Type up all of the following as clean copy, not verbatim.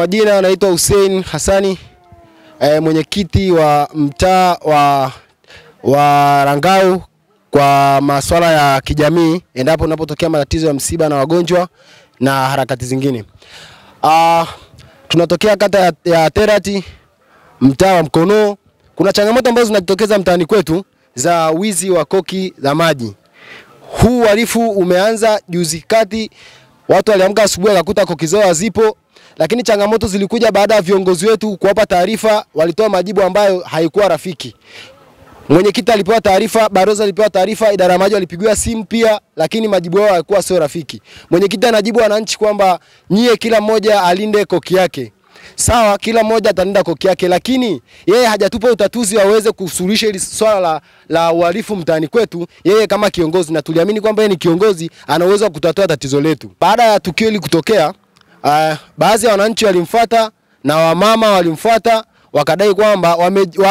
majina anaitwa Hussein Hassani, mwenyekiti wa mtaa wa Rangau kwa masuala ya kijamii endapo unapotokea matatizo ya msiba na wagonjwa na harakati zingine. Tunatokea kata ya Terati, mtaa wa Mkono. Kuna changamoto ambazo zinatokeza mtaani kwetu za wizi wa koki za maji. Huu uhalifu umeanza juzi kati, watu waliamka asubuhi wakakuta koki zao hazipo, lakini changamoto zilikuja baada ya viongozi wetu kuwapa taarifa, walitoa majibu ambayo haikuwa rafiki. Mwenyekiti alipewa taarifa, baroza alipewa taarifa, idara ya maji walipigiwa simu pia, lakini majibu yao hayakuwa sio rafiki. Mwenyekiti anajibu wananchi kwamba nyie kila mmoja alinde koki yake. Sawa, kila mmoja atalinda koki yake, lakini yeye hajatupa utatuzi waweze kusuluhisha hili swala la uhalifu mtaani kwetu. Yeye kama kiongozi, na tuliamini kwamba yeye ni kiongozi, ana uwezo wa kutatua tatizo letu. Baada ya tukio hili kutokea, baadhi ya wananchi walimfuata na wamama walimfuata, wakadai kwamba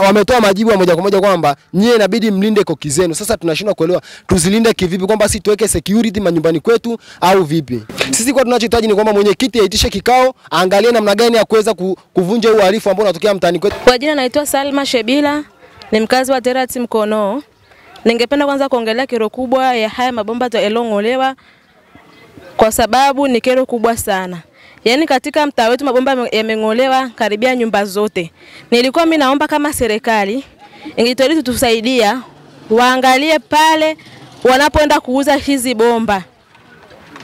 wametoa majibu ya moja kwa moja kwamba nyie inabidi mlinde koki zenu. Sasa tunashindwa kuelewa tuzilinde kivipi, kwamba si tuweke security manyumbani kwetu au vipi? Sisi kwa tunachohitaji ni kwamba mwenyekiti aitishe kikao, aangalie namna gani ya kuweza kuvunja uhalifu ambao unatokea mtaani kwetu. Kwa jina naitwa Salma Shebila, ni mkazi wa Terati Mkono. Ningependa kwanza kuongelea kero kubwa ya haya mabomba yaliyong'olewa, kwa sababu ni kero kubwa sana. Yaani katika mtaa wetu mabomba yameng'olewa karibia nyumba zote. Nilikuwa mimi naomba kama serikali ingejitahidi tutusaidia, waangalie pale wanapoenda kuuza hizi bomba.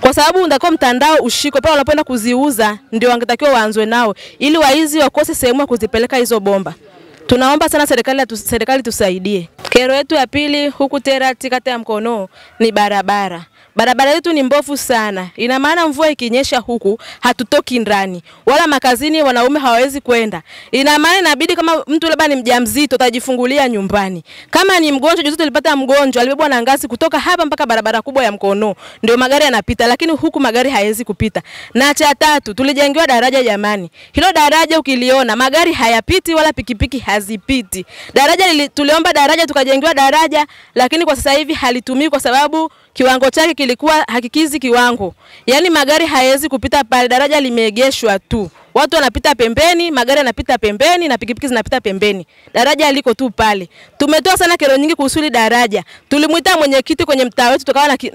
Kwa sababu ndako mtandao ushiko pale wanapoenda kuziuza, ndio wangetakiwa waanzwe nao ili waizi wakose sehemu ya kuzipeleka hizo bomba. Tunaomba sana serikali tusaidie. Kero yetu ya pili huku Terati kata ya Mkono ni barabara. Barabara yetu ni mbovu sana. Ina maana mvua ikinyesha huku hatutoki ndani, wala makazini wanaume hawawezi kwenda. Ina maana inabidi kama mtu labda ni mjamzito atajifungulia nyumbani. Kama ni mgonjwa, juzi tulipata mgonjwa alibebwa na ngazi kutoka hapa mpaka barabara kubwa ya Mkono. Ndio magari yanapita, lakini huku magari hayawezi kupita. Na cha tatu, tulijengewa daraja jamani. Hilo daraja ukiliona magari hayapiti wala pikipiki hazipiti. Tuliomba daraja tukajengewa daraja, lakini kwa sasa hivi halitumii kwa sababu kiwango chake kilikuwa hakikizi kiwango. Yaani magari hayawezi kupita pale, daraja limeegeshwa tu. Watu wanapita pembeni, magari yanapita pembeni na pikipiki zinapita pembeni. Daraja liko tu pale. Tumetoa sana kero nyingi kuhusu daraja. Tulimuita mwenyekiti kwenye mtaa wetu,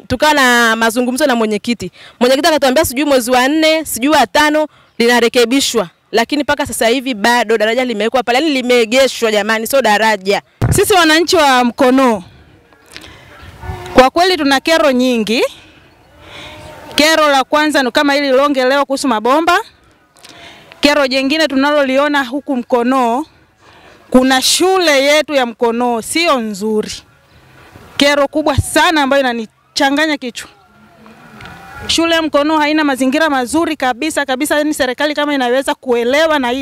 tukawa na mazungumzo na mwenyekiti. Mwenyekiti akatuambia sijui mwezi wa 4, sijui wa 5 linarekebishwa. Lakini paka sasa hivi bado daraja limewekwa pale, yani limeegeshwa jamani, sio daraja. Sisi wananchi wa Mkono kwa kweli tuna kero nyingi. Kero la kwanza ni kama hili longelewa kuhusu mabomba. Kero jingine tunaloliona huku Mkono, kuna shule yetu ya Mkono sio nzuri. Kero kubwa sana ambayo inanichanganya kichwa. Shule ya Mkono haina mazingira mazuri kabisa. Ni serikali kama inaweza kuelewa na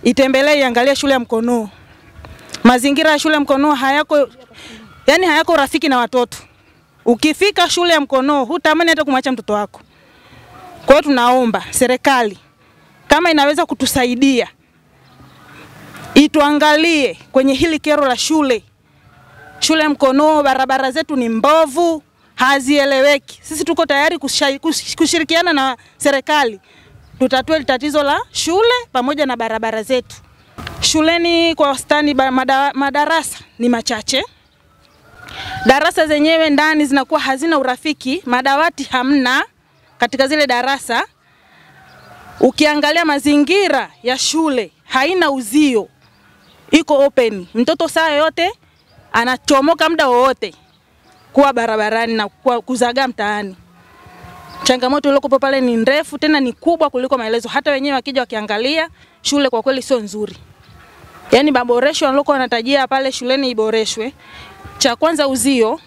itembelee iangalie shule ya Mkono. Mazingira ya shule ya Mkono hayako rafiki na watoto. Ukifika shule ya Mkono hutamani hata kumwacha mtoto wako. Kwa hiyo tunaomba serikali kama inaweza kutusaidia, ituangalie kwenye hili kero la shule. Shule ya Mkono barabara zetu ni mbovu, hazieleweki. Sisi tuko tayari kushirikiana na serikali tutatue tatizo la shule pamoja na barabara zetu. Shuleni kwa wastani madarasa ni machache. Darasa zenyewe ndani zinakuwa hazina urafiki, madawati hamna katika zile darasa. Ukiangalia mazingira ya shule haina uzio, iko open. Mtoto saa yote anachomoka muda wowote kuwa barabarani na kuzagaa mtaani. Changamoto iliyoko pale ni ndefu, tena ni kubwa kuliko maelezo. Hata wenyewe wakija wakiangalia shule kwa kweli sio nzuri. Yaani maboresho waloko wanatajia pale shuleni iboreshwe. Cha kwanza uzio,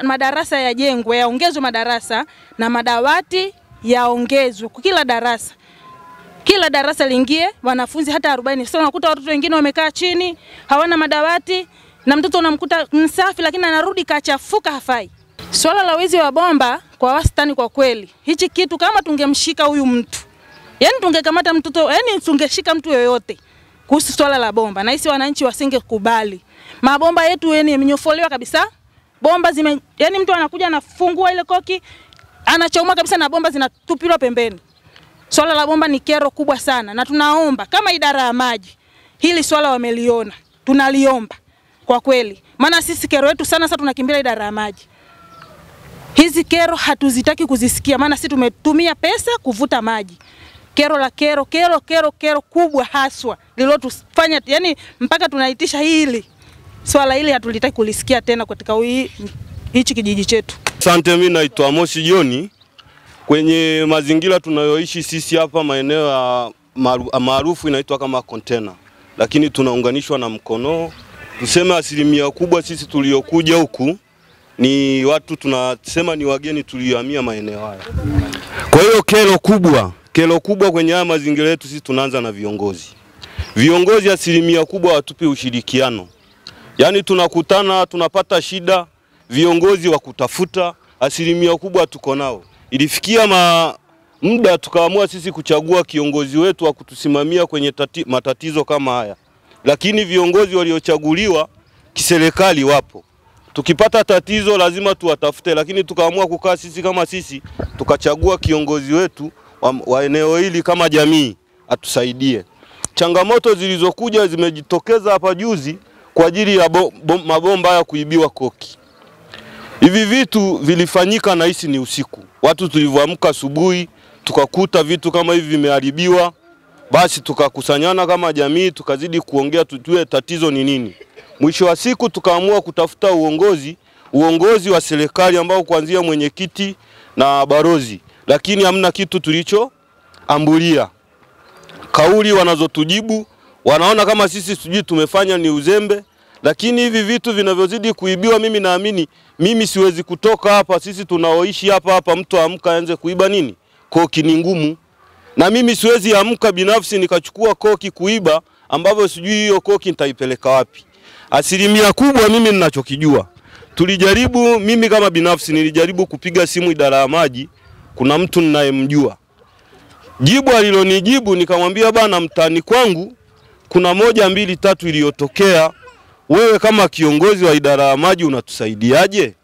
madarasa yajengwe, yaongezwe madarasa na madawati yaongezwe kwa kila darasa. Kila darasa liingie wanafunzi hata 40. Sasa unakuta watoto wengine wamekaa chini, hawana madawati, na mtoto unamkuta msafi lakini anarudi kachafuka hafai. Swala la wizi wa bomba kwa wastani kwa kweli, hichi kitu kama tungemshika huyu mtu, yani tungekamata mtoto, yani tungeshika mtu yoyote kuhusu swala la bomba, na hisi wananchi wasingekubali. Mabomba yetu yani yamenyofolewa kabisa. Bomba yani mtu anakuja anafungua ile koki, anachomoa kabisa na bomba zinatupilwa pembeni. Swala la bomba ni kero kubwa sana, na tunaomba kama idara ya maji hili swala wameliona, tunaliomba kwa kweli. Maana sisi kero yetu sana sasa tunakimbia idara ya maji. Hizi kero hatuzitaki kuzisikia, maana sisi tumetumia pesa kuvuta maji. Kero la kero kubwa haswa lilotufanya yani mpaka tunaitisha hili swala hili hatulitaki kulisikia tena katika hichi kijiji chetu. Asante, mimi naitwa Moshi Joni. Kwenye mazingira tunayoishi sisi hapa maeneo ya maarufu inaitwa kama container, lakini tunaunganishwa na Mkono. Tuseme asilimia kubwa sisi tuliokuja huku ni watu tunasema ni wageni tuliohamia maeneo haya. Kwa hiyo kero kubwa kwenye haya mazingira yetu sisi tunaanza na viongozi. Viongozi asilimia kubwa watupi ushirikiano. Yaani tunakutana, tunapata shida, viongozi wa kutafuta asilimia kubwa tuko nao. Ilifikia muda tukaamua sisi kuchagua kiongozi wetu wa kutusimamia kwenye matatizo kama haya. Lakini viongozi waliochaguliwa kiserikali wapo. Tukipata tatizo lazima tuwatafute, lakini tukaamua kukaa sisi kama sisi tukachagua kiongozi wetu wa eneo hili kama jamii atusaidie. Changamoto zilizokuja zimejitokeza hapa juzi kwa ajili ya mabomba ya kuibiwa koki. Hivi vitu vilifanyika na hisi ni usiku. Watu tulivyoamka asubuhi tukakuta vitu kama hivi vimeharibiwa. Basi tukakusanyana kama jamii tukazidi kuongea tujue tatizo ni nini. Mwisho wa siku tukaamua kutafuta uongozi wa serikali ambao kuanzia mwenyekiti na barozi, lakini hamna kitu tulichoambulia. Kauli wanazotujibu wanaona kama sisi sijui tumefanya ni uzembe, lakini hivi vitu vinavyozidi kuibiwa mimi naamini mimi siwezi kutoka hapa, sisi tunaoishi hapa mtu amka aanze kuiba nini? Koki ni ngumu. Na mimi siwezi amka binafsi nikachukua koki kuiba ambavyo sijui hiyo koki nitaipeleka wapi. Asilimia kubwa mimi ninachokijua. Tulijaribu, mimi kama binafsi nilijaribu kupiga simu idara ya maji, kuna mtu ninayemjua. Jibu alilonijibu nikamwambia bana, mtaani kwangu kuna 1 2 3 iliyotokea, wewe kama kiongozi wa idara ya maji unatusaidiaje?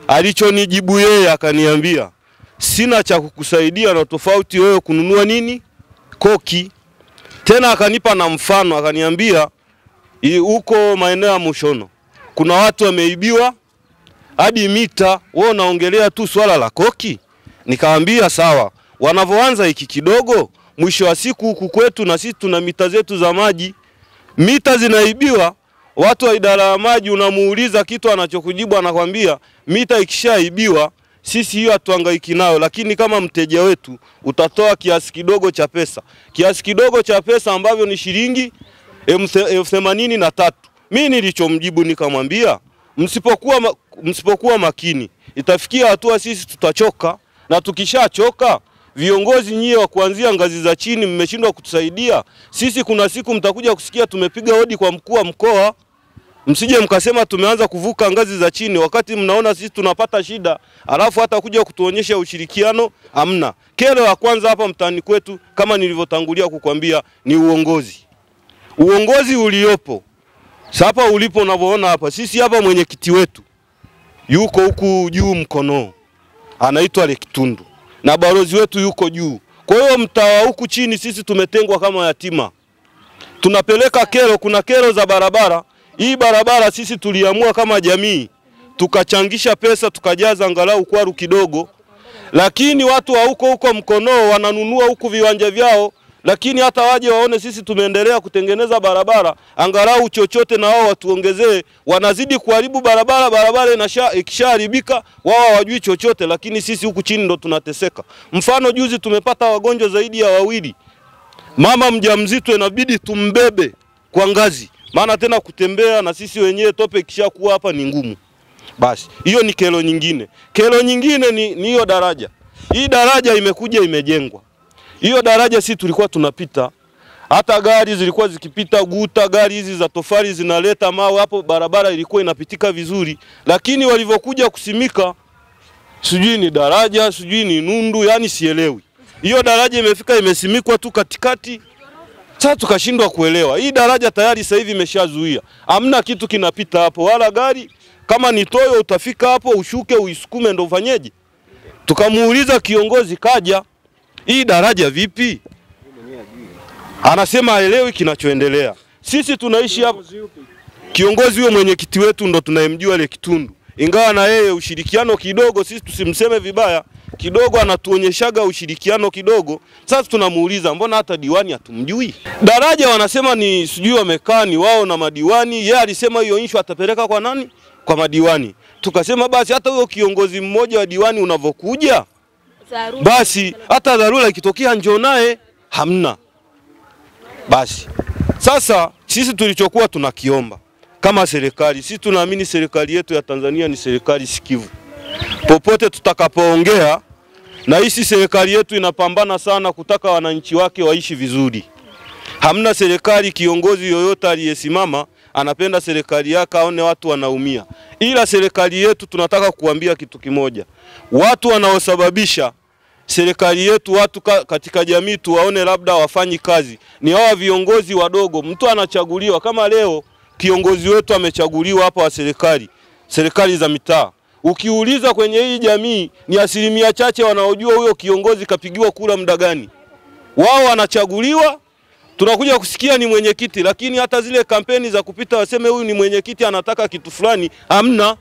Alichonijibu yeye akaniambia, sina cha kukusaidia na tofauti wewe kununua nini? Koki. Tena akanipa na mfano akaniambia huko maeneo ya Mushono kuna watu wameibiwa hadi mita, wewe unaongelea tu swala la koki? Nikamwambia sawa, wanavyoanza hiki kidogo, mwisho wa siku huku kwetu na sisi tuna mita zetu za maji, mita zinaibiwa. Watu wa idara ya maji unamuuliza kitu anachokujibu anakwambia mita ikishaibiwa sisi hiyo hatuhangaiki nayo, lakini kama mteja wetu utatoa kiasi kidogo cha pesa. Kiasi kidogo cha pesa ambavyo ni shilingi 83. Mimi nilichomjibu nikamwambia msipokuwa makini itafikia hatua sisi tutachoka, na tukishachoka viongozi nyie wa kuanzia ngazi za chini mmeshindwa kutusaidia. Sisi kuna siku mtakuja kusikia tumepiga hodi kwa mkuu wa mkoa. Msije mkasema tumeanza kuvuka ngazi za chini wakati mnaona sisi tunapata shida, alafu hata kuja kutuonyesha ushirikiano hamna. Kero ya kwanza hapa mtaani kwetu kama nilivyotangulia kukwambia ni uongozi. Uongozi uliopo. Sasa ulipo unavyoona hapa, sisi hapa mwenyekiti wetu yuko huku juu Mkono, anaitwa Lekitundu, na barozi wetu yuko juu. Kwa hiyo mtaa huku chini sisi tumetengwa kama yatima. Tunapeleka kero, kuna kero za barabara. Hii barabara sisi tuliamua kama jamii tukachangisha pesa tukajaza angalau kwaru kidogo, lakini watu wa huko Mkono wananunua huku viwanja vyao, lakini hata waje waone sisi tumeendelea kutengeneza barabara angalau chochote na wao watuongezee. Wanazidi kuharibu barabara ikishaharibika wao hawajui chochote, lakini sisi huku chini ndo tunateseka. Mfano juzi tumepata wagonjwa zaidi ya 2. Mama mjamzito inabidi tumbebe kwa ngazi, maana tena kutembea na sisi wenyewe tope kishakuwa hapa ni ngumu. Basi hiyo ni kero nyingine. Kero nyingine ni hiyo daraja. Hii daraja imekuja imejengwa. Hiyo daraja sisi tulikuwa tunapita, hata gari zilikuwa zikipita guta, gari hizi za tofali zinaleta mawe hapo, barabara ilikuwa inapitika vizuri. Lakini walivyokuja kusimika sijui ni daraja, sijui ni nundu, yani sielewi. Hiyo daraja imefika imesimikwa tu katikati. Sasa tukashindwa kuelewa. Hii daraja tayari sasa hivi imeshazuia. Hamna kitu kinapita hapo wala gari. Kama ni toyo utafika hapo ushuke uisukume ndo ufanyeje? Tukamuuliza kiongozi kaja. hii daraja vipi? Anasema haelewi kinachoendelea. Sisi tunaishi hapa. Kiongozi huyo mwenyekiti wetu ndo tunayemjua ile Kitundu. Ingawa na yeye ushirikiano kidogo, sisi tusimseme vibaya, kidogo anatuonyeshaga ushirikiano kidogo. Sasa tunamuuliza mbona hata diwani hatumjui? Daraja wanasema ni sijui wamekaa ni wao na madiwani. Yeye alisema hiyo issue atapeleka kwa nani? Kwa madiwani. Tukasema basi hata huyo kiongozi mmoja wa diwani unavokuja, basi hata dharura ikitokea njoo naye, hamna. Basi sasa sisi tulichokuwa tunakiomba kama serikali, sisi tunaamini serikali yetu ya Tanzania ni serikali sikivu. Popote tutakapoongea, na hii serikali yetu inapambana sana kutaka wananchi wake waishi vizuri. Hamna serikali kiongozi yoyote aliyesimama anapenda serikali yake aone watu wanaumia. Ila serikali yetu tunataka kuambia kitu kimoja. Watu wanaosababisha serikali yetu watu katika jamii tuwaone labda wafanyi kazi ni hawa viongozi wadogo. Mtu anachaguliwa kama leo kiongozi wetu amechaguliwa hapa wa serikali za mitaa. Ukiuliza kwenye hii jamii ni asilimia chache wanaojua huyo kiongozi kapigiwa kura muda gani. Wao wanachaguliwa, tunakuja kusikia ni mwenyekiti, lakini hata zile kampeni za kupita waseme huyu ni mwenyekiti anataka kitu fulani, hamna.